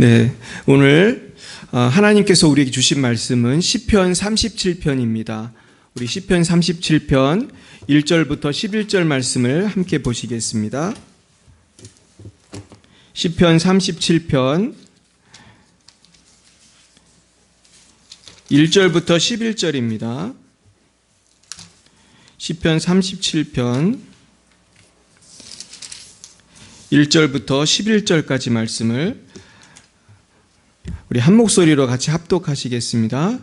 네, 오늘 하나님께서 우리에게 주신 말씀은 시편 37편입니다. 우리 시편 37편 1절부터 11절 말씀을 함께 보시겠습니다. 시편 37편 1절부터 11절입니다. 시편 37편 1절부터 11절까지 말씀을 우리 한 목소리로 같이 합독하시겠습니다.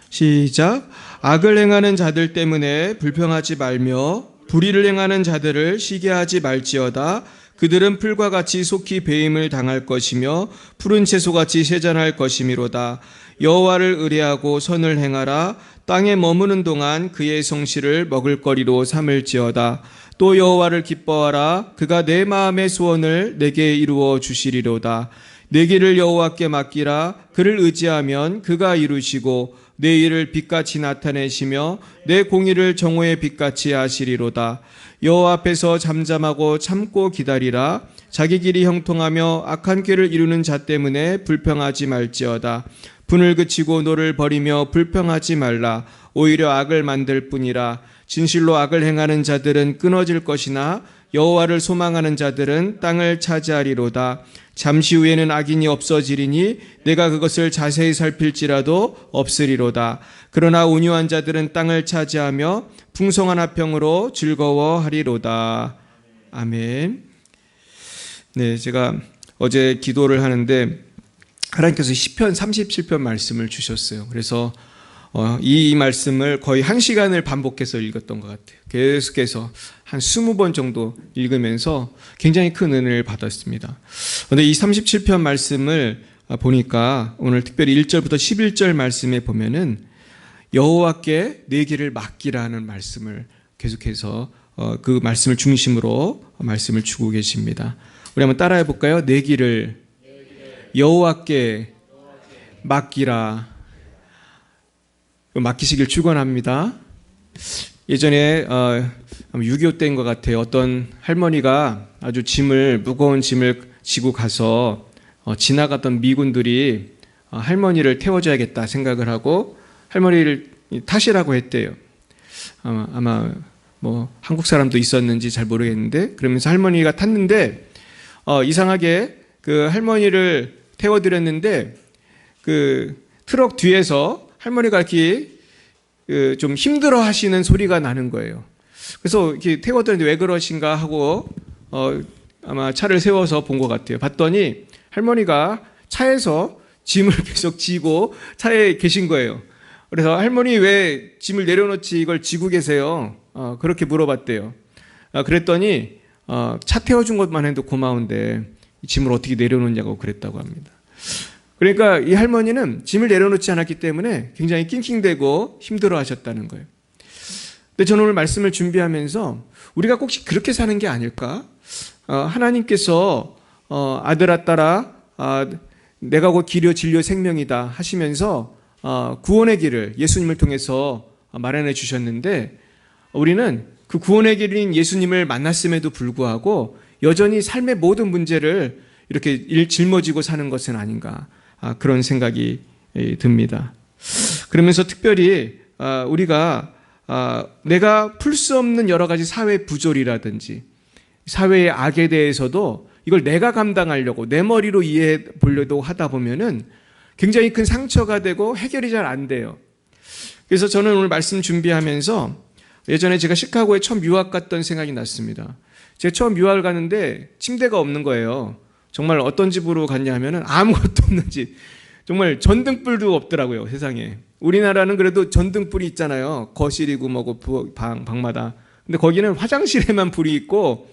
시작. 악을 행하는 자들 때문에 불평하지 말며 불의를 행하는 자들을 시기하지 말지어다. 그들은 풀과 같이 속히 배임을 당할 것이며 푸른 채소같이 세잔할 것이미로다. 여호와를 의뢰하고 선을 행하라. 땅에 머무는 동안 그의 성실을 먹을거리로 삼을지어다. 또 여호와를 기뻐하라. 그가 내 마음의 소원을 내게 이루어 주시리로다. 내 길을 여호와께 맡기라. 그를 의지하면 그가 이루시고 내 일을 빛같이 나타내시며 내 공의를 정오의 빛같이 하시리로다. 여호와 앞에서 잠잠하고 참고 기다리라. 자기 길이 형통하며 악한 꾀를 이루는 자 때문에 불평하지 말지어다. 분을 그치고 노를 버리며 불평하지 말라. 오히려 악을 만들 뿐이라. 진실로 악을 행하는 자들은 끊어질 것이나 여호와를 소망하는 자들은 땅을 차지하리로다. 잠시 후에는 악인이 없어지리니 내가 그것을 자세히 살필지라도 없으리로다. 그러나 온유한 자들은 땅을 차지하며 풍성한 화평으로 즐거워하리로다. 아멘. 네, 제가 어제 기도를 하는데 하나님께서 시편 37편 말씀을 주셨어요. 그래서 이 말씀을 거의 1시간을 반복해서 읽었던 것 같아요. 계속해서 한 20번 정도 읽으면서 굉장히 큰 은혜를 받았습니다. 그런데 이 37편 말씀을 보니까 오늘 특별히 1절부터 11절 말씀에 보면은 여호와께 내 길을 맡기라는 말씀을 계속해서 그 말씀을 중심으로 말씀을 주고 계십니다. 우리 한번 따라해 볼까요? 내 길을 여호와께 맡기라. 맡기시길 축원합니다. 예전에 6.25 때인 것 같아요. 어떤 할머니가 아주 무거운 짐을 지고 가서 지나갔던 미군들이 할머니를 태워줘야겠다 생각을 하고 할머니를 타시라고 했대요. 아마 뭐 한국 사람도 있었는지 잘 모르겠는데 그러면서 할머니가 탔는데 이상하게 그 할머니를 태워드렸는데 그 트럭 뒤에서 할머니가 이렇게 좀 힘들어 하시는 소리가 나는 거예요. 그래서 이렇게 태웠더니 왜 그러신가 하고 아마 차를 세워서 본 것 같아요. 봤더니 할머니가 차에서 짐을 계속 지고 차에 계신 거예요. 그래서 할머니 왜 짐을 내려놓지 이걸 지고 계세요? 그렇게 물어봤대요. 그랬더니 차 태워준 것만 해도 고마운데 이 짐을 어떻게 내려놓냐고 그랬다고 합니다. 그러니까 이 할머니는 짐을 내려놓지 않았기 때문에 굉장히 낑낑대고 힘들어 하셨다는 거예요. 근데 저는 오늘 말씀을 준비하면서 우리가 꼭 그렇게 사는 게 아닐까? 하나님께서 아들아 딸아 내가 곧 길이요 진리요 생명이다 하시면서 구원의 길을 예수님을 통해서 마련해 주셨는데 우리는 그 구원의 길인 예수님을 만났음에도 불구하고 여전히 삶의 모든 문제를 이렇게 짊어지고 사는 것은 아닌가 그런 생각이 듭니다. 그러면서 특별히 우리가 내가 풀 수 없는 여러 가지 사회 부조리라든지 사회의 악에 대해서도 이걸 내가 감당하려고 내 머리로 이해해 보려고 하다 보면은 굉장히 큰 상처가 되고 해결이 잘 안 돼요. 그래서 저는 오늘 말씀 준비하면서 예전에 제가 시카고에 처음 유학 갔던 생각이 났습니다. 제가 처음 유학을 갔는데 침대가 없는 거예요. 정말 어떤 집으로 갔냐 하면은 아무것도 없는 집. 정말 전등불도 없더라고요, 세상에. 우리나라는 그래도 전등불이 있잖아요. 거실이고 뭐고 방마다. 근데 거기는 화장실에만 불이 있고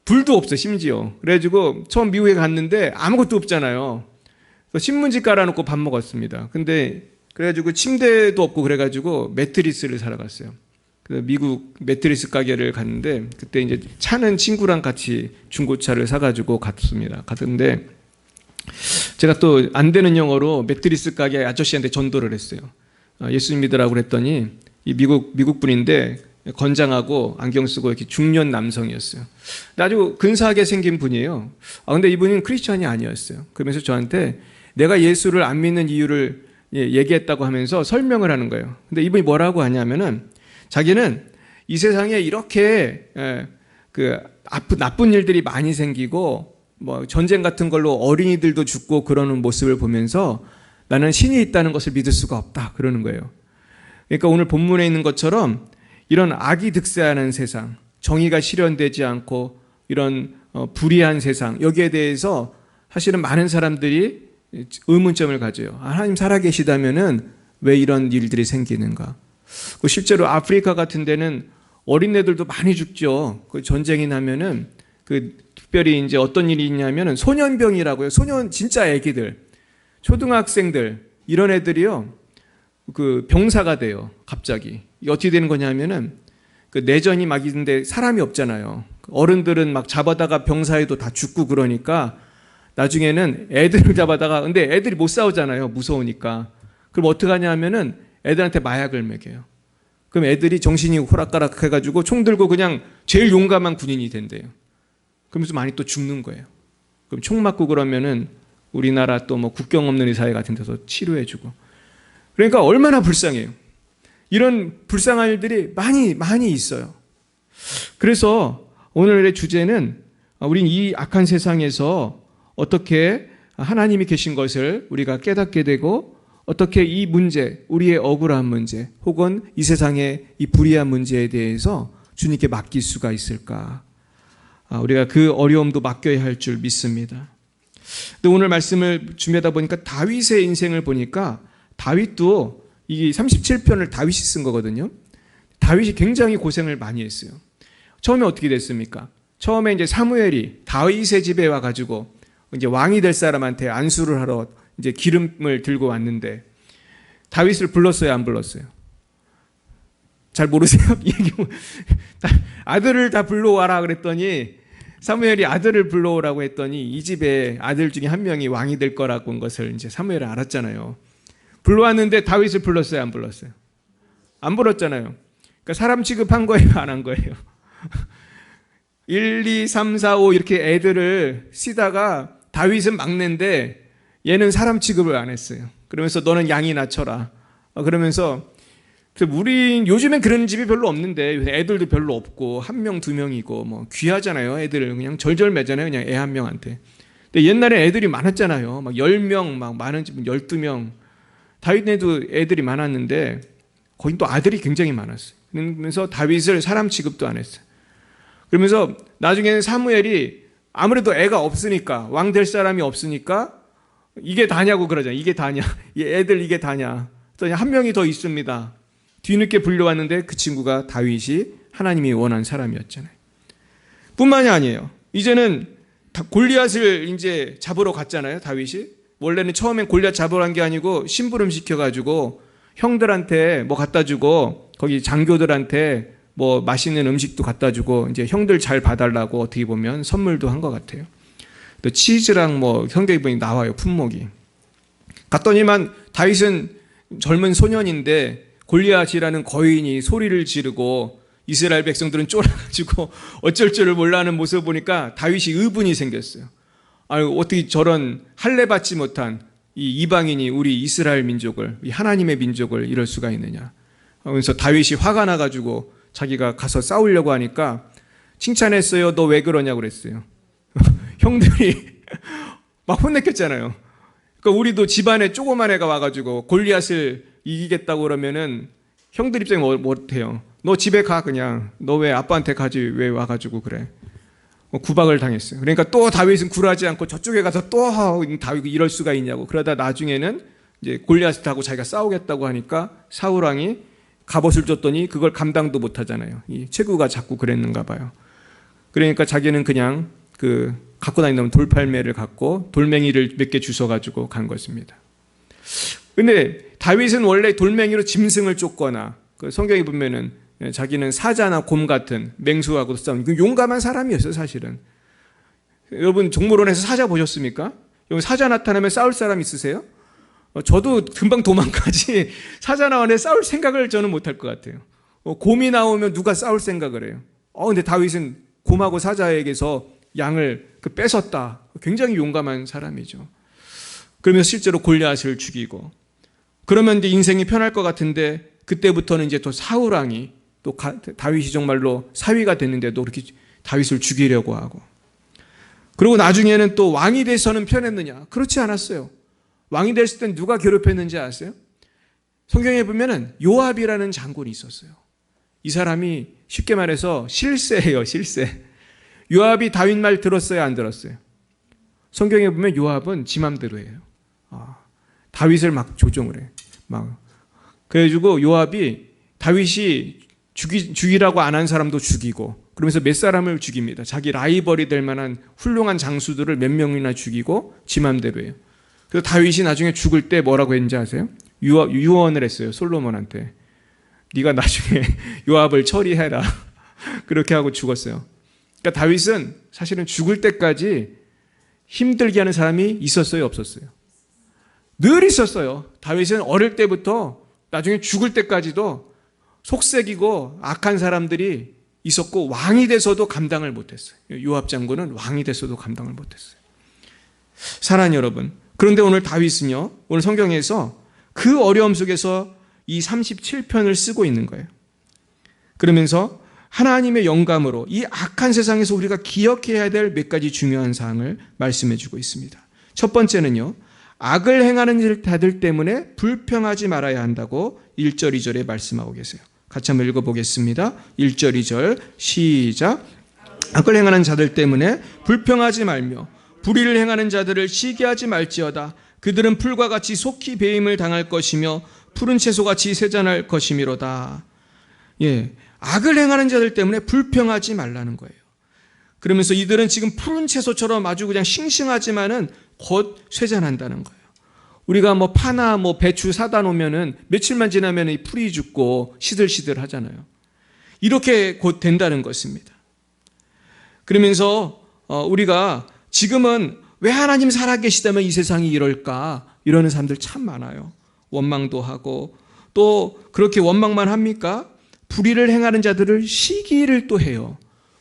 불도 없어, 심지어. 그래가지고 처음 미국에 갔는데 아무것도 없잖아요. 그래서 신문지 깔아놓고 밥 먹었습니다. 근데 그래가지고 침대도 없고 그래가지고 매트리스를 사러 갔어요. 미국 매트리스 가게를 갔는데 그때 이제 차는 친구랑 같이 중고차를 사가지고 갔는데 제가 또 안 되는 영어로 매트리스 가게 아저씨한테 전도를 했어요. 예수님 믿으라고 그랬더니 이 미국 분인데 건장하고 안경 쓰고 이렇게 중년 남성이었어요. 아주 근사하게 생긴 분이에요. 근데 이분은 크리스찬이 아니었어요. 그러면서 저한테 내가 예수를 안 믿는 이유를 얘기했다고 하면서 설명을 하는 거예요. 근데 이분이 뭐라고 하냐면은 자기는 이 세상에 이렇게 나쁜 일들이 많이 생기고 뭐 전쟁 같은 걸로 어린이들도 죽고 그러는 모습을 보면서 나는 신이 있다는 것을 믿을 수가 없다 그러는 거예요. 그러니까 오늘 본문에 있는 것처럼 이런 악이 득세하는 세상, 정의가 실현되지 않고 이런 불의한 세상, 여기에 대해서 사실은 많은 사람들이 의문점을 가져요. 하나님 살아계시다면은 왜 이런 일들이 생기는가? 실제로 아프리카 같은 데는 어린애들도 많이 죽죠. 그 전쟁이 나면은 특별히 이제 어떤 일이 있냐면은 소년병이라고요. 진짜 애기들, 초등학생들 이런 애들이요. 병사가 돼요. 갑자기. 이게 어떻게 되는 거냐면은 내전이 막 있는데 사람이 없잖아요. 어른들은 막 잡아다가 병사에도 다 죽고 그러니까 나중에는 애들을 잡아다가 근데 애들이 못 싸우잖아요. 무서우니까. 그럼 어떻게 하냐 하면은 애들한테 마약을 먹여요. 그럼 애들이 정신이 호락가락 해가지고 총 들고 그냥 제일 용감한 군인이 된대요. 그러면서 많이 또 죽는 거예요. 그럼 총 맞고 그러면은 우리나라 또 뭐 국경 없는 의사회 같은 데서 치료해주고. 그러니까 얼마나 불쌍해요. 이런 불쌍한 일들이 많이 있어요. 그래서 오늘의 주제는 우린 이 악한 세상에서 어떻게 하나님이 계신 것을 우리가 깨닫게 되고 어떻게 이 문제, 우리의 억울한 문제 혹은 이 세상의 이 불의한 문제에 대해서 주님께 맡길 수가 있을까? 우리가 그 어려움도 맡겨야 할 줄 믿습니다. 근데 오늘 말씀을 준비하다 보니까 다윗의 인생을 보니까 다윗도 이 37편을 다윗이 쓴 거거든요. 다윗이 굉장히 고생을 많이 했어요. 처음에 어떻게 됐습니까? 처음에 이제 사무엘이 다윗의 집에 와가지고 이제 왕이 될 사람한테 안수를 하러 이제 기름을 들고 왔는데 다윗을 불렀어요, 안 불렀어요? 잘 모르세요? 아들을 다 불러와라 그랬더니 사무엘이 아들을 불러오라고 했더니 이 집에 아들 중에 한 명이 왕이 될 거라고 한 것을 이제 사무엘은 알았잖아요. 불러왔는데 다윗을 불렀어요, 안 불렀어요? 안 불렀잖아요. 그러니까 사람 취급한 거예요, 안 한 거예요? 1, 2, 3, 4, 5 이렇게 애들을 쓰다가 다윗은 막내인데 얘는 사람 취급을 안 했어요. 그러면서 너는 양이나 쳐라. 그러면서 우리 요즘엔 그런 집이 별로 없는데 애들도 별로 없고 한 명, 두 명이고 뭐 귀하잖아요. 애들을 그냥 절절매잖아요. 그냥 애 한 명한테. 근데 옛날에 애들이 많았잖아요. 막 10명, 막 많은 집은 12명. 다윗네도 애들이 많았는데 거긴 또 아들이 굉장히 많았어요. 그러면서 다윗을 사람 취급도 안 했어요. 그러면서 나중에는 사무엘이 아무래도 애가 없으니까 왕 될 사람이 없으니까 이게 다냐고 그러잖아요. 이게 다냐? 애들 이게 다냐? 그랬더니 한 명이 더 있습니다. 뒤늦게 불려왔는데 그 친구가 다윗이 하나님이 원한 사람이었잖아요. 뿐만이 아니에요. 이제는 골리앗을 이제 잡으러 갔잖아요. 다윗이. 원래는 처음엔 골리앗 잡으러 간 게 아니고 심부름 시켜가지고 형들한테 뭐 갖다 주고 거기 장교들한테 뭐 맛있는 음식도 갖다 주고 이제 형들 잘 봐달라고 어떻게 보면 선물도 한 것 같아요. 또 치즈랑 뭐 형제분이 나와요. 품목이. 갔더니만 다윗은 젊은 소년인데 골리앗이라는 거인이 소리를 지르고 이스라엘 백성들은 쫄아가지고 어쩔 줄을 몰라하는 모습을 보니까 다윗이 의분이 생겼어요. 아유, 어떻게 저런 할례 받지 못한 이 이방인이 우리 이스라엘 민족을, 이 하나님의 민족을 이럴 수가 있느냐. 그래서 다윗이 화가 나가지고 자기가 가서 싸우려고 하니까 칭찬했어요. 너 왜 그러냐고 그랬어요. 형들이 막 혼냈겠잖아요. 그러니까 우리도 집안에 조그만 애가 와가지고 골리앗을 이기겠다고 그러면은 형들 입장에 못해요. 너 집에 가 그냥. 너 왜 아빠한테 가지 왜 와가지고 그래. 구박을 당했어요. 그러니까 또 다윗은 굴하지 않고 저쪽에 가서 또 다윗이 이럴 수가 있냐고. 그러다 나중에는 이제 골리앗하고 자기가 싸우겠다고 하니까 사울 왕이 갑옷을 줬더니 그걸 감당도 못하잖아요. 이 체구가 자꾸 그랬는가 봐요. 그러니까 자기는 그냥 갖고 다니는 돌팔매를 갖고 돌멩이를 몇 개 주워가지고 간 것입니다. 근데 다윗은 원래 돌멩이로 짐승을 쫓거나 성경에 보면은 자기는 사자나 곰 같은 맹수하고 싸우는 용감한 사람이었어요, 사실은. 여러분 종묘론에서 사자 보셨습니까? 여러분 사자 나타나면 싸울 사람 있으세요? 저도 금방 도망가지 사자 나와서 싸울 생각을 저는 못할 것 같아요. 곰이 나오면 누가 싸울 생각을 해요? 근데 다윗은 곰하고 사자에게서 양을 뺏었다. 굉장히 용감한 사람이죠. 그러면서 실제로 골리앗을 죽이고, 그러면 이제 인생이 편할 것 같은데 그때부터는 이제 또 사울 왕이 또 다윗이 정말로 사위가 됐는데도 그렇게 다윗을 죽이려고 하고, 그리고 나중에는 또 왕이 돼서는 편했느냐? 그렇지 않았어요. 왕이 됐을 땐 누가 괴롭혔는지 아세요? 성경에 보면은 요압이라는 장군이 있었어요. 이 사람이 쉽게 말해서 실세예요, 실세. 요압이 다윗 말 들었어요, 안 들었어요? 성경에 보면 요압은 지 맘대로 해요. 다윗을 막 조종을 해. 그래가지고 요압이 다윗이 죽이라고 안 한 사람도 죽이고, 그러면서 몇 사람을 죽입니다. 자기 라이벌이 될 만한 훌륭한 장수들을 몇 명이나 죽이고 지 맘대로 해요. 그래서 다윗이 나중에 죽을 때 뭐라고 했는지 아세요? 유언을 했어요, 솔로몬한테. 네가 나중에 요압을 처리해라. 그렇게 하고 죽었어요. 그러니까 다윗은 사실은 죽을 때까지 힘들게 하는 사람이 있었어요, 없었어요? 늘 있었어요. 다윗은 어릴 때부터 나중에 죽을 때까지도 속색이고 악한 사람들이 있었고, 왕이 돼서도 감당을 못했어요. 요압 장군은 왕이 돼서도 감당을 못했어요. 사랑하는 여러분, 그런데 오늘 다윗은요, 오늘 성경에서 그 어려움 속에서 이 37편을 쓰고 있는 거예요. 그러면서 하나님의 영감으로 이 악한 세상에서 우리가 기억해야 될 몇 가지 중요한 사항을 말씀해 주고 있습니다. 첫 번째는요, 악을 행하는 자들 때문에 불평하지 말아야 한다고 1절, 2절에 말씀하고 계세요. 같이 한번 읽어보겠습니다. 1절, 2절 시작. 악을 행하는 자들 때문에 불평하지 말며 불의를 행하는 자들을 시기하지 말지어다. 그들은 풀과 같이 속히 배임을 당할 것이며 푸른 채소같이 세잔할 것이미로다. 악을 행하는 자들 때문에 불평하지 말라는 거예요. 그러면서 이들은 지금 푸른 채소처럼 아주 그냥 싱싱하지만은 곧 쇠잔한다는 거예요. 우리가 파나 배추 사다 놓으면은 며칠만 지나면 이 풀이 죽고 시들시들 하잖아요. 이렇게 곧 된다는 것입니다. 그러면서 우리가 지금은 왜 하나님 살아계시다면 이 세상이 이럴까? 이러는 사람들 참 많아요. 원망도 하고, 또 그렇게 원망만 합니까? 불의를 행하는 자들을 시기를 또 해요.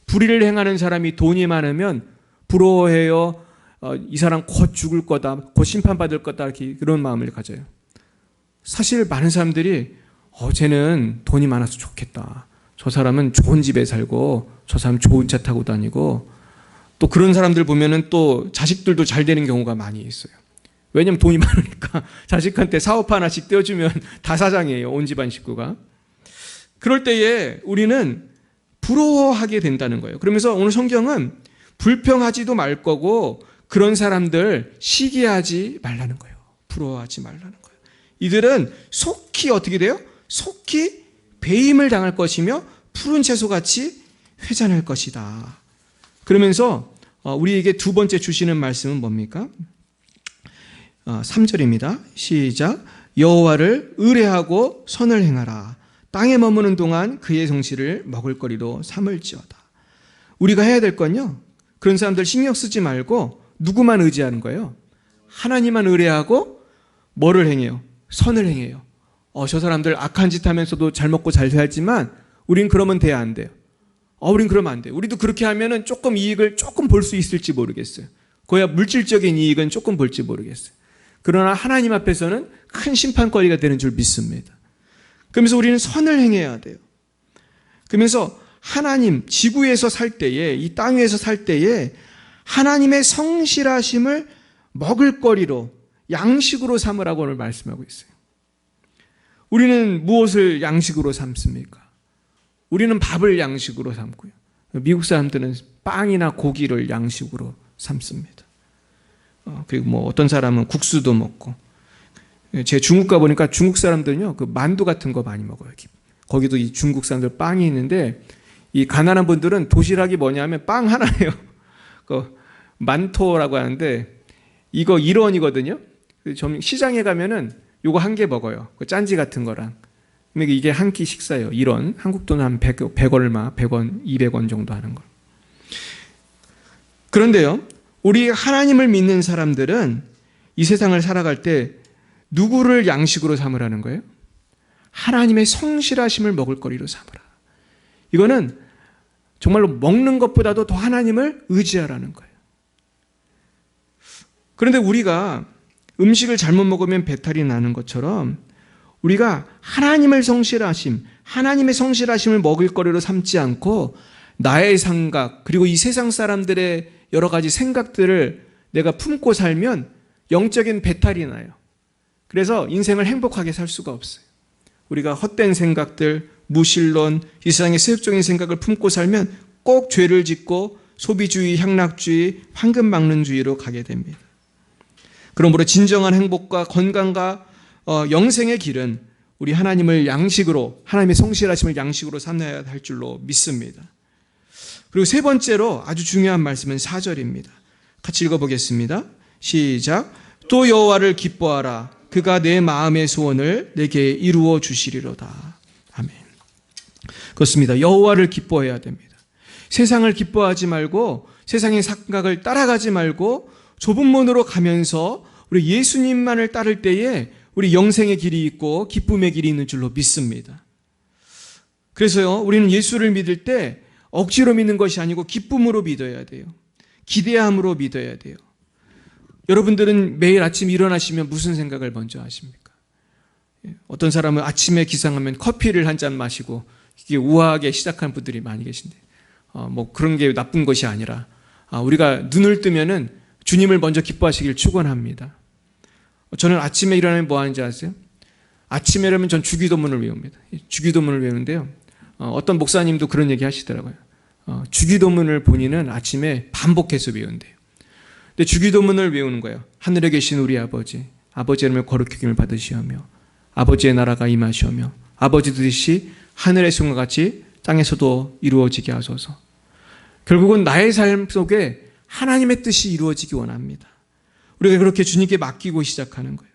불의를 행하는 사람이 돈이 많으면 부러워해요. 이 사람 곧 죽을 거다, 곧 심판받을 거다, 이렇게 그런 마음을 가져요. 사실 많은 사람들이 쟤는 돈이 많아서 좋겠다, 저 사람은 좋은 집에 살고 저 사람 좋은 차 타고 다니고, 또 그런 사람들 보면은 또 자식들도 잘 되는 경우가 많이 있어요. 왜냐면 돈이 많으니까 자식한테 사업 하나씩 떼어주면 다 사장이에요, 온 집안 식구가. 그럴 때에 우리는 부러워하게 된다는 거예요. 그러면서 오늘 성경은 불평하지도 말 거고, 그런 사람들 시기하지 말라는 거예요. 부러워하지 말라는 거예요. 이들은 속히 어떻게 돼요? 속히 배임을 당할 것이며 푸른 채소같이 회잔할 것이다. 그러면서 우리에게 두 번째 주시는 말씀은 뭡니까? 3절입니다. 시작. 여호와를 의뢰하고 선을 행하라. 땅에 머무는 동안 그의 성실을 먹을거리로 삼을지어다. 우리가 해야 될 건요, 그런 사람들 신경 쓰지 말고 누구만 의지하는 거예요? 하나님만 의뢰하고 뭐를 행해요? 선을 행해요. 저 사람들 악한 짓 하면서도 잘 먹고 잘 살지만 우린 그러면 돼야 안 돼요. 우린 그러면 안 돼요. 우리도 그렇게 하면은 조금 이익을 조금 볼 수 있을지 모르겠어요. 거야 물질적인 이익은 조금 볼지 모르겠어요. 그러나 하나님 앞에서는 큰 심판거리가 되는 줄 믿습니다. 그러면서 우리는 선을 행해야 돼요. 그러면서 하나님, 지구에서 살 때에, 이 땅 위에서 살 때에 하나님의 성실하심을 먹을거리로, 양식으로 삼으라고 오늘 말씀하고 있어요. 우리는 무엇을 양식으로 삼습니까? 우리는 밥을 양식으로 삼고요. 미국 사람들은 빵이나 고기를 양식으로 삼습니다. 그리고 어떤 사람은 국수도 먹고. 제 중국 가보니까 중국 사람들은요, 그 만두 같은 거 많이 먹어요. 거기도 이 중국 사람들 빵이 있는데, 이 가난한 분들은 도시락이 뭐냐면 빵 하나예요. 그 만토라고 하는데, 이거 1원이거든요. 시장에 가면은 요거 한 개 먹어요. 그 짠지 같은 거랑. 근데 이게 한 끼 식사예요. 1원. 한국 돈 한 100 얼마, 100원, 200원 정도 하는 거. 그런데요, 우리 하나님을 믿는 사람들은 이 세상을 살아갈 때 누구를 양식으로 삼으라는 거예요? 하나님의 성실하심을 먹을거리로 삼으라. 이거는 정말로 먹는 것보다도 더 하나님을 의지하라는 거예요. 그런데 우리가 음식을 잘못 먹으면 배탈이 나는 것처럼 우리가 하나님의 성실하심을 먹을거리로 삼지 않고 나의 생각, 그리고 이 세상 사람들의 여러 가지 생각들을 내가 품고 살면 영적인 배탈이 나요. 그래서 인생을 행복하게 살 수가 없어요. 우리가 헛된 생각들, 무신론, 이 세상의 세속적인 생각을 품고 살면 꼭 죄를 짓고 소비주의, 향락주의, 황금망론주의로 가게 됩니다. 그러므로 진정한 행복과 건강과 영생의 길은 우리 하나님의 성실하심을 양식으로 삼아야 할 줄로 믿습니다. 그리고 세 번째로 아주 중요한 말씀은 4절입니다. 같이 읽어보겠습니다. 시작. 또 여호와를 기뻐하라. 그가 내 마음의 소원을 내게 이루어 주시리로다. 아멘. 그렇습니다. 여호와를 기뻐해야 됩니다. 세상을 기뻐하지 말고 세상의 생각을 따라가지 말고 좁은 문으로 가면서 우리 예수님만을 따를 때에 우리 영생의 길이 있고 기쁨의 길이 있는 줄로 믿습니다. 그래서요, 우리는 예수를 믿을 때 억지로 믿는 것이 아니고 기쁨으로 믿어야 돼요. 기대함으로 믿어야 돼요. 여러분들은 매일 아침 일어나시면 무슨 생각을 먼저 하십니까? 어떤 사람은 아침에 기상하면 커피를 한 잔 마시고 이게 우아하게 시작하는 분들이 많이 계신데 뭐 그런 게 나쁜 것이 아니라 우리가 눈을 뜨면은 주님을 먼저 기뻐하시길 축원합니다. 저는 아침에 일어나면 뭐 하는지 아세요? 아침에 일어나면 전 주기도문을 외웁니다. 주기도문을 외우는데요. 어떤 목사님도 그런 얘기 하시더라고요. 주기도문을 본인은 아침에 반복해서 외운대요. 근데 주기도문을 외우는 거예요. 하늘에 계신 우리 아버지, 아버지의 이름을 거룩히 여김을 받으시오며 아버지의 나라가 임하시오며 아버지 뜻이 하늘에서와 같이 땅에서도 이루어지게 하소서. 결국은 나의 삶 속에 하나님의 뜻이 이루어지기 원합니다. 우리가 그렇게 주님께 맡기고 시작하는 거예요.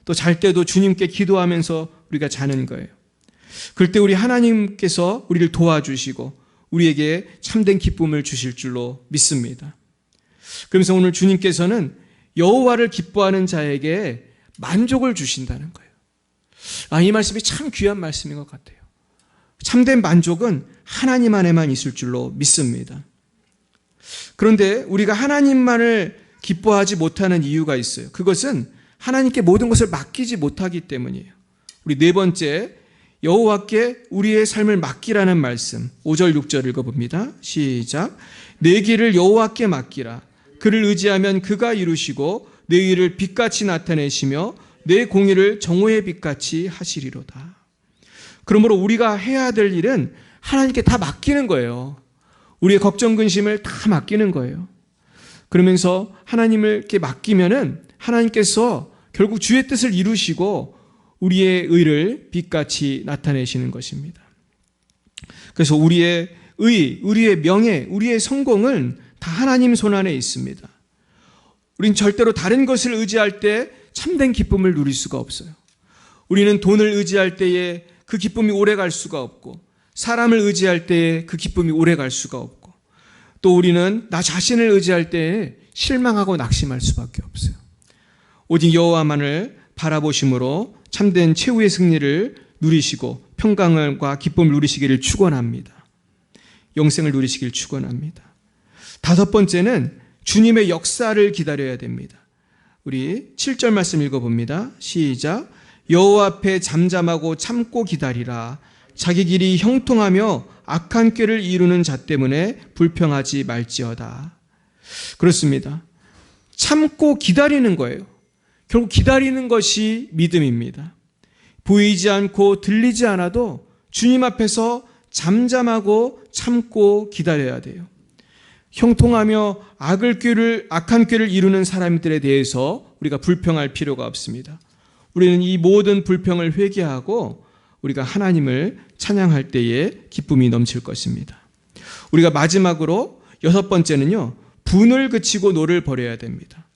또 잘 때도 주님께 기도하면서 우리가 자는 거예요. 그럴 때 우리 하나님께서 우리를 도와주시고 우리에게 참된 기쁨을 주실 줄로 믿습니다. 그러면서 오늘 주님께서는 여호와를 기뻐하는 자에게 만족을 주신다는 거예요. 이 말씀이 참 귀한 말씀인 것 같아요. 참된 만족은 하나님 안에만 있을 줄로 믿습니다. 그런데 우리가 하나님만을 기뻐하지 못하는 이유가 있어요. 그것은 하나님께 모든 것을 맡기지 못하기 때문이에요. 우리 네 번째, 여호와께 우리의 삶을 맡기라는 말씀 5절 6절 읽어봅니다. 시작. 내 길을 여호와께 맡기라. 그를 의지하면 그가 이루시고 내 일을 빛같이 나타내시며 내 공의를 정오의 빛같이 하시리로다. 그러므로 우리가 해야 될 일은 하나님께 다 맡기는 거예요. 우리의 걱정 근심을 다 맡기는 거예요. 그러면서 하나님께 맡기면은 하나님께서 결국 주의 뜻을 이루시고 우리의 의를 빛같이 나타내시는 것입니다. 그래서 우리의 의, 우리의 명예, 우리의 성공은 다 하나님 손 안에 있습니다. 우린 절대로 다른 것을 의지할 때 참된 기쁨을 누릴 수가 없어요. 우리는 돈을 의지할 때에 그 기쁨이 오래 갈 수가 없고 사람을 의지할 때에 그 기쁨이 오래 갈 수가 없고 또 우리는 나 자신을 의지할 때에 실망하고 낙심할 수밖에 없어요. 오직 여호와만을 바라보심으로 참된 최후의 승리를 누리시고 평강과 기쁨을 누리시기를 축원합니다. 영생을 누리시기를 축원합니다. 다섯 번째는 주님의 역사를 기다려야 됩니다. 우리 7절 말씀 읽어봅니다. 시작. 여호와 앞에 잠잠하고 참고 기다리라. 자기 길이 형통하며 악한 꾀를 이루는 자 때문에 불평하지 말지어다. 그렇습니다. 참고 기다리는 거예요. 결국 기다리는 것이 믿음입니다. 보이지 않고 들리지 않아도 주님 앞에서 잠잠하고 참고 기다려야 돼요. 형통하며 악한 꾀를 이루는 사람들에 대해서 우리가 불평할 필요가 없습니다. 우리는 이 모든 불평을 회개하고 우리가 하나님을 찬양할 때에 기쁨이 넘칠 것입니다. 우리가 마지막으로 여섯 번째는요, 분을 그치고 노를 버려야 됩니다.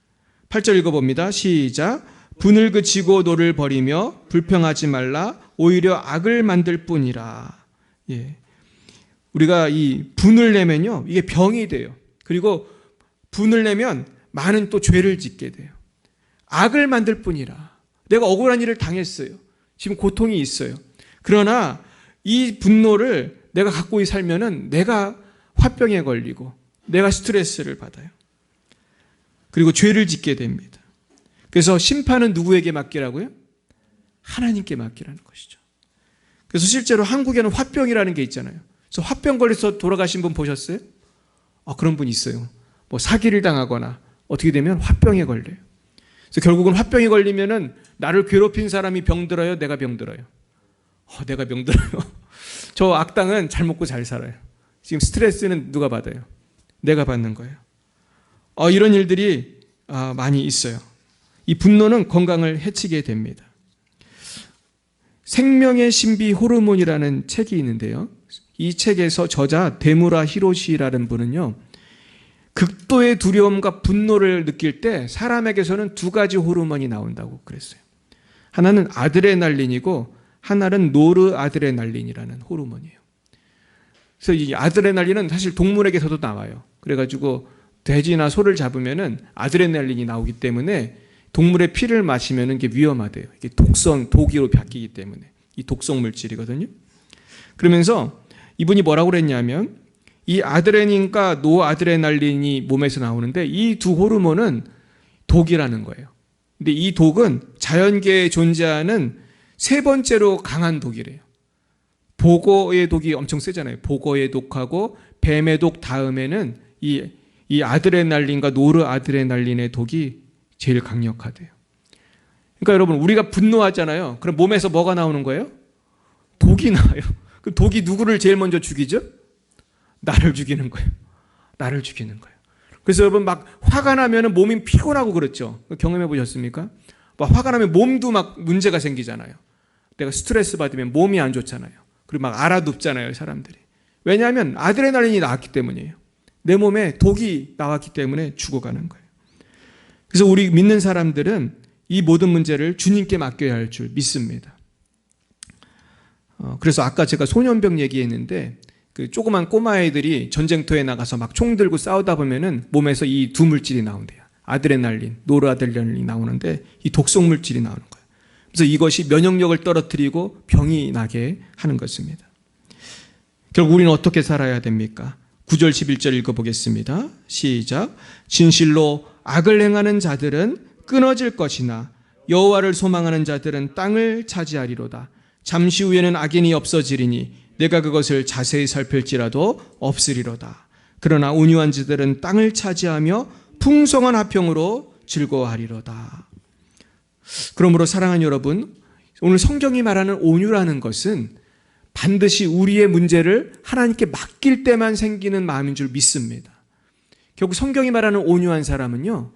8절 읽어봅니다. 시작. 분을 그치고 노를 버리며 불평하지 말라. 오히려 악을 만들 뿐이라. 예. 우리가 이 분을 내면요, 이게 병이 돼요. 그리고 분을 내면 많은 또 죄를 짓게 돼요. 악을 만들 뿐이라. 내가 억울한 일을 당했어요. 지금 고통이 있어요. 그러나 이 분노를 내가 갖고 살면은 내가 화병에 걸리고 내가 스트레스를 받아요. 그리고 죄를 짓게 됩니다. 그래서 심판은 누구에게 맡기라고요? 하나님께 맡기라는 것이죠. 그래서 실제로 한국에는 화병이라는 게 있잖아요. 그래서 화병 걸려서 돌아가신 분 보셨어요? 그런 분 있어요. 뭐 사기를 당하거나 어떻게 되면 화병에 걸려요. 그래서 결국은 화병에 걸리면은 나를 괴롭힌 사람이 병들어요? 내가 병들어요? 내가 병들어요. 저 악당은 잘 먹고 잘 살아요. 지금 스트레스는 누가 받아요? 내가 받는 거예요. 이런 일들이 많이 있어요. 이 분노는 건강을 해치게 됩니다. 생명의 신비 호르몬이라는 책이 있는데요. 이 책에서 저자 데무라 히로시라는 분은요, 극도의 두려움과 분노를 느낄 때 사람에게서는 두 가지 호르몬이 나온다고 그랬어요. 하나는 아드레날린이고 하나는 노르아드레날린이라는 호르몬이에요. 그래서 이 아드레날린은 사실 동물에게서도 나와요. 그래가지고 돼지나 소를 잡으면은 아드레날린이 나오기 때문에 동물의 피를 마시면 이게 위험하대요. 이게 독기로 바뀌기 때문에. 이 독성 물질이거든요. 그러면서 이분이 뭐라고 그랬냐면 이 아드레닌과 노아드레날린이 몸에서 나오는데 이 두 호르몬은 독이라는 거예요. 근데 이 독은 자연계에 존재하는 세 번째로 강한 독이래요. 보거의 독이 엄청 세잖아요. 보거의 독하고 뱀의 독 다음에는 이 아드레날린과 노르아드레날린의 독이 제일 강력하대요. 그러니까 여러분, 우리가 분노하잖아요. 그럼 몸에서 뭐가 나오는 거예요? 독이 나와요. 그 독이 누구를 제일 먼저 죽이죠? 나를 죽이는 거예요. 나를 죽이는 거예요. 그래서 여러분 막 화가 나면 몸이 피곤하고 그렇죠. 경험해 보셨습니까? 막 화가 나면 몸도 막 문제가 생기잖아요. 내가 스트레스 받으면 몸이 안 좋잖아요. 그리고 막 알아눕잖아요, 사람들이. 왜냐하면 아드레날린이 나왔기 때문이에요. 내 몸에 독이 나왔기 때문에 죽어가는 거예요. 그래서 우리 믿는 사람들은 이 모든 문제를 주님께 맡겨야 할 줄 믿습니다. 그래서 아까 제가 소년병 얘기했는데 그 조그만 꼬마애들이 전쟁터에 나가서 막 총 들고 싸우다 보면은 몸에서 이 두 물질이 나온대요. 아드레날린, 노르아드레날린이 나오는데 이 독성 물질이 나오는 거예요. 그래서 이것이 면역력을 떨어뜨리고 병이 나게 하는 것입니다. 결국 우리는 어떻게 살아야 됩니까? 9절 11절 읽어보겠습니다. 시작. 진실로 악을 행하는 자들은 끊어질 것이나 여호와를 소망하는 자들은 땅을 차지하리로다. 잠시 후에는 악인이 없어지리니 내가 그것을 자세히 살필지라도 없으리로다. 그러나 온유한 자들은 땅을 차지하며 풍성한 화평으로 즐거워하리로다. 그러므로 사랑하는 여러분, 오늘 성경이 말하는 온유라는 것은 반드시 우리의 문제를 하나님께 맡길 때만 생기는 마음인 줄 믿습니다. 결국 성경이 말하는 온유한 사람은요,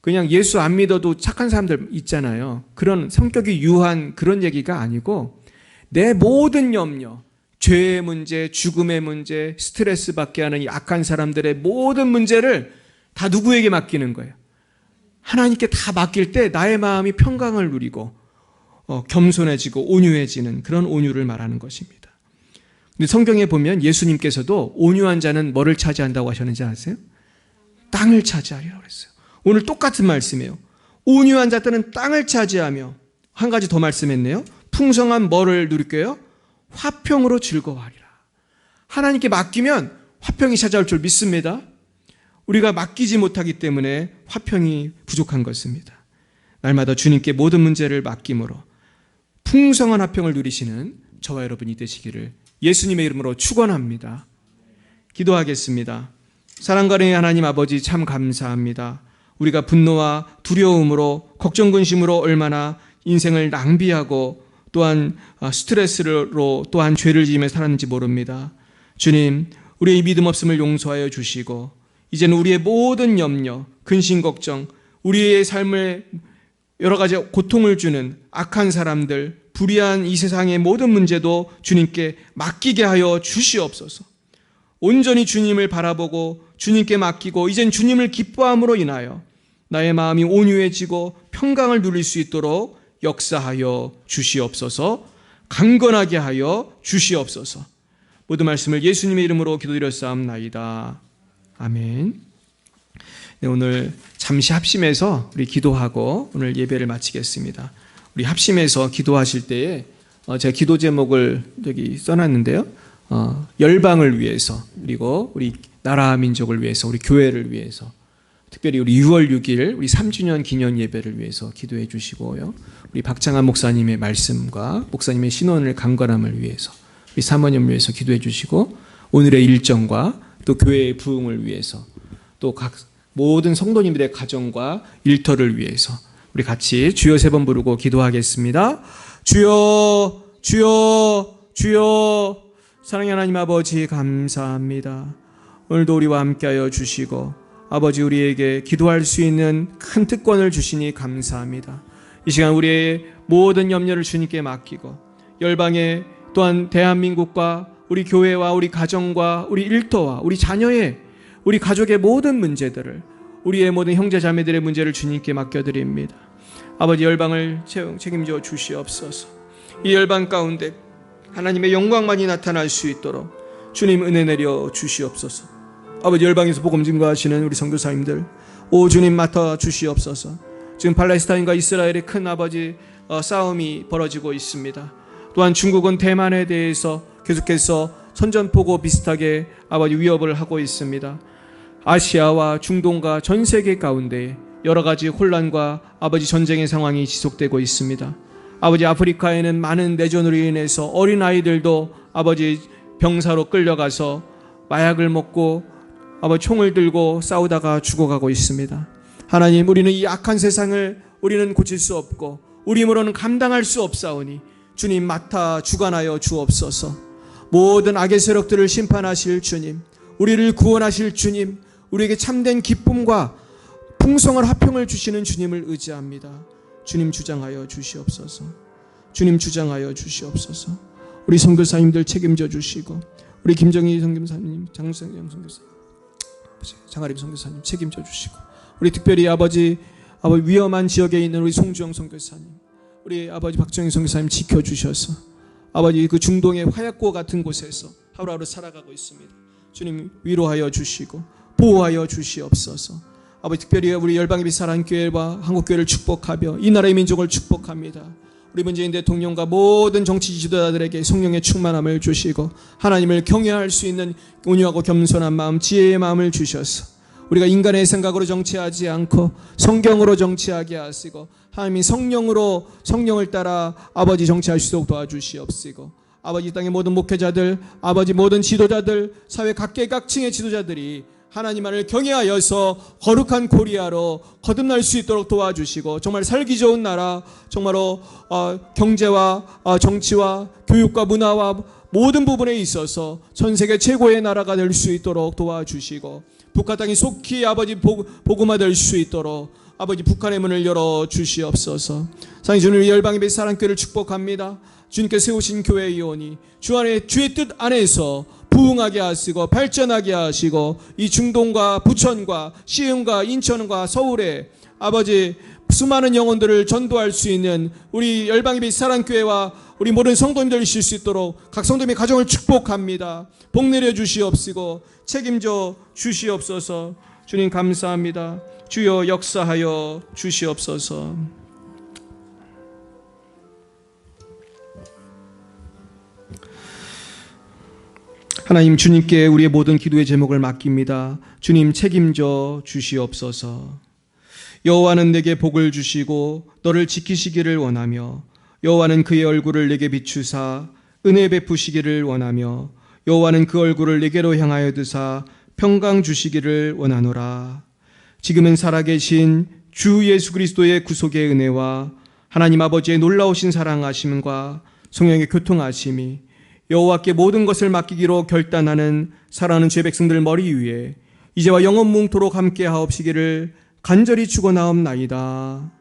그냥 예수 안 믿어도 착한 사람들 있잖아요. 그런 성격이 유한 그런 얘기가 아니고 내 모든 염려, 죄의 문제, 죽음의 문제, 스트레스 받게 하는 이 악한 사람들의 모든 문제를 다 누구에게 맡기는 거예요? 하나님께 다 맡길 때 나의 마음이 평강을 누리고 겸손해지고 온유해지는 그런 온유를 말하는 것입니다. 근데 성경에 보면 예수님께서도 온유한 자는 뭐를 차지한다고 하셨는지 아세요? 땅을 차지하리라고 했어요. 오늘 똑같은 말씀이에요. 온유한 자들은 땅을 차지하며 한 가지 더 말씀했네요. 풍성한 뭐를 누릴게요? 화평으로 즐거워하리라. 하나님께 맡기면 화평이 찾아올 줄 믿습니다. 우리가 맡기지 못하기 때문에 화평이 부족한 것입니다. 날마다 주님께 모든 문제를 맡김으로 풍성한 화평을 누리시는 저와 여러분이 되시기를 예수님의 이름으로 축원합니다. 기도하겠습니다. 사랑가는 하나님 아버지, 참 감사합니다. 우리가 분노와 두려움으로 걱정 근심으로 얼마나 인생을 낭비하고 또한 스트레스로 또한 죄를 지으며 살았는지 모릅니다. 주님, 우리의 믿음 없음을 용서하여 주시고 이제는 우리의 모든 염려, 근심 걱정, 우리의 삶을 여러 가지 고통을 주는 악한 사람들, 불의한 이 세상의 모든 문제도 주님께 맡기게 하여 주시옵소서. 온전히 주님을 바라보고 주님께 맡기고 이젠 주님을 기뻐함으로 인하여 나의 마음이 온유해지고 평강을 누릴 수 있도록 역사하여 주시옵소서. 강건하게 하여 주시옵소서. 모든 말씀을 예수님의 이름으로 기도드렸사옵나이다. 아멘. 네, 오늘 잠시 합심해서 우리 기도하고 오늘 예배를 마치겠습니다. 우리 합심해서 기도하실 때에 제가 기도 제목을 여기 써놨는데요. 열방을 위해서, 그리고 우리 나라 민족을 위해서, 우리 교회를 위해서, 특별히 우리 6월 6일 우리 3주년 기념 예배를 위해서 기도해 주시고요. 우리 박창한 목사님의 말씀과 목사님의 신원을 강건함을 위해서, 우리 사모님을 위해서 기도해 주시고, 오늘의 일정과 또 교회의 부흥을 위해서, 또 각 모든 성도님들의 가정과 일터를 위해서 우리 같이 주여 3번 부르고 기도하겠습니다. 주여, 주여, 주여. 사랑의 하나님 아버지, 감사합니다. 오늘도 우리와 함께하여 주시고, 아버지, 우리에게 기도할 수 있는 큰 특권을 주시니 감사합니다. 이 시간 우리의 모든 염려를 주님께 맡기고, 열방에 또한 대한민국과 우리 교회와 우리 가정과 우리 일터와 우리 자녀의, 우리 가족의 모든 문제들을, 우리의 모든 형제 자매들의 문제를 주님께 맡겨드립니다. 아버지, 열방을 책임져 주시옵소서. 이 열방 가운데 하나님의 영광만이 나타날 수 있도록 주님 은혜 내려 주시옵소서. 아버지, 열방에서 복음 증거하시는 우리 선교사님들, 오 주님 맡아 주시옵소서. 지금 팔레스타인과 이스라엘의 큰 아버지 싸움이 벌어지고 있습니다. 또한 중국은 대만에 대해서 계속해서 선전포고 비슷하게 아버지 위협을 하고 있습니다. 아시아와 중동과 전 세계 가운데 여러 가지 혼란과 아버지 전쟁의 상황이 지속되고 있습니다. 아버지, 아프리카에는 많은 내전으로 인해서 어린아이들도 아버지 병사로 끌려가서 마약을 먹고 아버지 총을 들고 싸우다가 죽어가고 있습니다. 하나님, 우리는 이 악한 세상을 우리는 고칠 수 없고 우리 힘으로는 감당할 수 없사오니 주님 맡아 주관하여 주옵소서. 모든 악의 세력들을 심판하실 주님, 우리를 구원하실 주님, 우리에게 참된 기쁨과 풍성한 화평을 주시는 주님을 의지합니다. 주님 주장하여 주시옵소서. 주님 주장하여 주시옵소서. 우리 선교사님들 책임져 주시고, 우리 김정희 선교사님, 장성영 선교사님, 장아립 선교사님 책임져 주시고, 우리 특별히 아버지 위험한 지역에 있는 우리 송주영 선교사님, 우리 아버지 박정희 선교사님 지켜주셔서 아버지 그 중동의 화약고 같은 곳에서 하루하루 살아가고 있습니다. 주님 위로하여 주시고 보호하여 주시옵소서. 아버지, 특별히 우리 열방예비 사랑교회와 한국교회를 축복하며 이 나라의 민족을 축복합니다. 우리 문재인 대통령과 모든 정치 지도자들에게 성령의 충만함을 주시고 하나님을 경외할 수 있는 온유하고 겸손한 마음, 지혜의 마음을 주셔서 우리가 인간의 생각으로 정치하지 않고 성경으로 정치하게 하시고, 하나님이 성령을 따라 아버지 정치할 수 있도록 도와주시옵시고, 아버지 땅의 모든 목회자들, 아버지 모든 지도자들, 사회 각계각층의 지도자들이 하나님만을 경외하여서 거룩한 코리아로 거듭날 수 있도록 도와주시고, 정말 살기 좋은 나라, 정말로 경제와 정치와 교육과 문화와 모든 부분에 있어서 전 세계 최고의 나라가 될 수 있도록 도와주시고, 북한 땅이 속히 아버지 복음화될 수 있도록 아버지 북한의 문을 열어 주시옵소서. 사랑하는 주님, 열방예배 사랑교회를 축복합니다. 주님께 세우신 교회 의원이 주의 뜻 안에서 부흥하게 하시고 발전하게 하시고, 이 중동과 부천과 시흥과 인천과 서울에 아버지 수많은 영혼들을 전도할 수 있는 우리 열방예배 사랑교회와 우리 모든 성도님들 이실 수 있도록 각 성도님의 가정을 축복합니다. 복 내려 주시옵시고 책임져 주시옵소서. 주님 감사합니다. 주여 역사하여 주시옵소서. 하나님, 주님께 우리의 모든 기도의 제목을 맡깁니다. 주님 책임져 주시옵소서. 여호와는 내게 복을 주시고 너를 지키시기를 원하며, 여호와는 그의 얼굴을 내게 비추사 은혜 베푸시기를 원하며, 여호와는 그 얼굴을 내게로 향하여 드사 평강 주시기를 원하노라. 지금은 살아계신 주 예수 그리스도의 구속의 은혜와 하나님 아버지의 놀라우신 사랑하심과 성령의 교통하심이 여호와께 모든 것을 맡기기로 결단하는 사랑하는 죄 백성들 머리 위에 이제와 영원 뭉토록 함께 하옵시기를 간절히 축원하옵나이다.